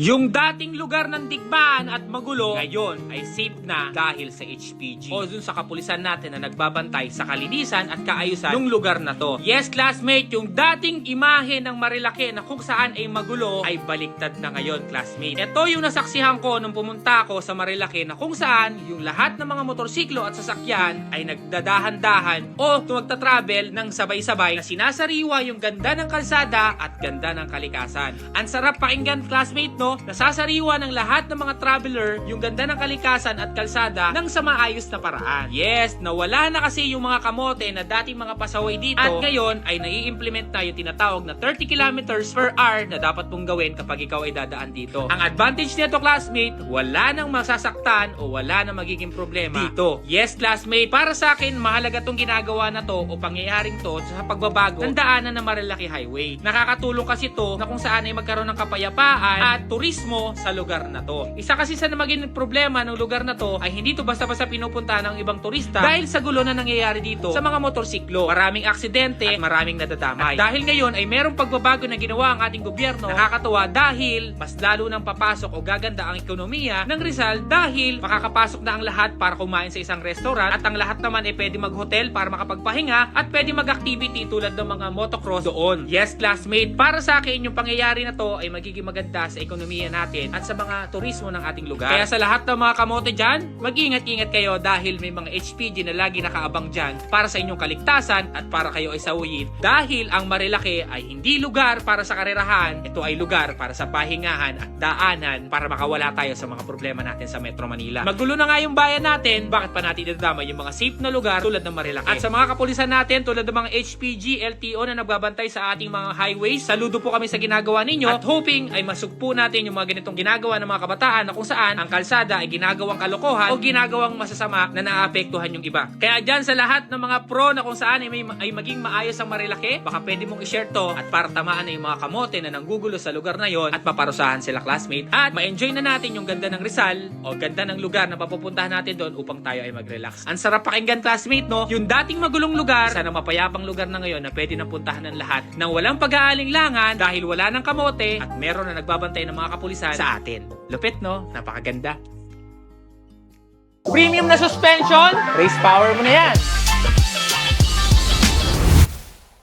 Yung dating lugar ng digmaan at magulo, ngayon ay safe na dahil sa HPG o dun sa kapulisan natin na nagbabantay sa kalinisan at kaayusan ng lugar na to. Yes, classmate, yung dating imahe ng Marilake na kung saan ay magulo ay baliktad na ngayon, classmate. Ito yung nasaksihan ko nung pumunta ako sa Marilake na kung saan yung lahat ng mga motorsiklo at sasakyan ay nagdadahan-dahan o magta-travel ng sabay-sabay na sinasariwa yung ganda ng kalsada at ganda ng kalikasan. Ang sarap pakinggan, classmate, nasasariwa ng lahat ng mga traveler yung ganda ng kalikasan at kalsada ng sa maayos na paraan. Yes, nawala na kasi yung mga kamote na dating mga pasaway dito at ngayon ay nai-implement na yung tinatawag na 30 kilometers per hour na dapat mong gawin kapag ikaw ay dadaan dito. Ang advantage nito, classmate, wala nang masasaktan o wala nang magiging problema dito. Yes, classmate, para sa akin mahalaga tong ginagawa na to o pangyayaring to sa pagbabago ng daanan ng Marilake Highway. Nakakatulong kasi to na kung saan ay magkaroon ng kapayapaan at turismo sa lugar na to. Isa kasi sa maging problema ng lugar na to ay hindi to basta-basta pinupunta ng ibang turista dahil sa gulo na nangyayari dito sa mga motorsiklo. Maraming aksidente at maraming nadadamay. At dahil ngayon ay merong pagbabago na ginawa ang ating gobyerno, nakakatuwa dahil mas lalo nang papasok o gaganda ang ekonomiya ng Rizal dahil makakapasok na ang lahat para kumain sa isang restaurant at ang lahat naman ay pwede mag-hotel para makapagpahinga at pwede mag-activity tulad ng mga motocross doon. Yes, classmate, para sa akin yung pangyayari na to ay magiging maganda sa ekonomiya natin at sa mga turismo ng ating lugar. Kaya sa lahat ng mga kamote dyan, mag-ingat-ingat kayo dahil may mga HPG na lagi nakaabang dyan para sa inyong kaligtasan at para kayo ay sawiyin. Dahil ang Marilake ay hindi lugar para sa karerahan, ito ay lugar para sa pahingahan at daanan para makawala tayo sa mga problema natin sa Metro Manila. Magulo na nga yung bayan natin, bakit pa natin idadamay yung mga safe na lugar tulad ng Marilake? At sa mga kapulisan natin tulad ng mga HPG, LTO na nagbabantay sa ating mga highways, saludo po kami sa ginagawa ninyo at hoping ay masugpo natin yung mga ganitong ginagawa ng mga kabataan na kung saan ang kalsada ay ginagawang kalokohan o ginagawang masasama na naapektuhan yung iba. Kaya dyan sa lahat ng mga pro na kung saan ay maging maayos ang Marilake, baka pwede mong i-share to at para tamaan na yung mga kamote na nanggugulo sa lugar na yon at maparusahan sila, classmate, at ma-enjoy na natin yung ganda ng Rizal o ganda ng lugar na papupuntahan natin doon upang tayo ay mag-relax. Ang sarap pakinggan, classmate, no? Yung dating magulong lugar, sana mapayapang lugar na ngayon na pwede nang puntahan ng lahat nang walang pag-aalinlangan dahil wala ng kamote at meron na nagbabantay ng mga kapulisan sa atin. Lupit, no? Napakaganda. Premium na suspension, race power mo na yan.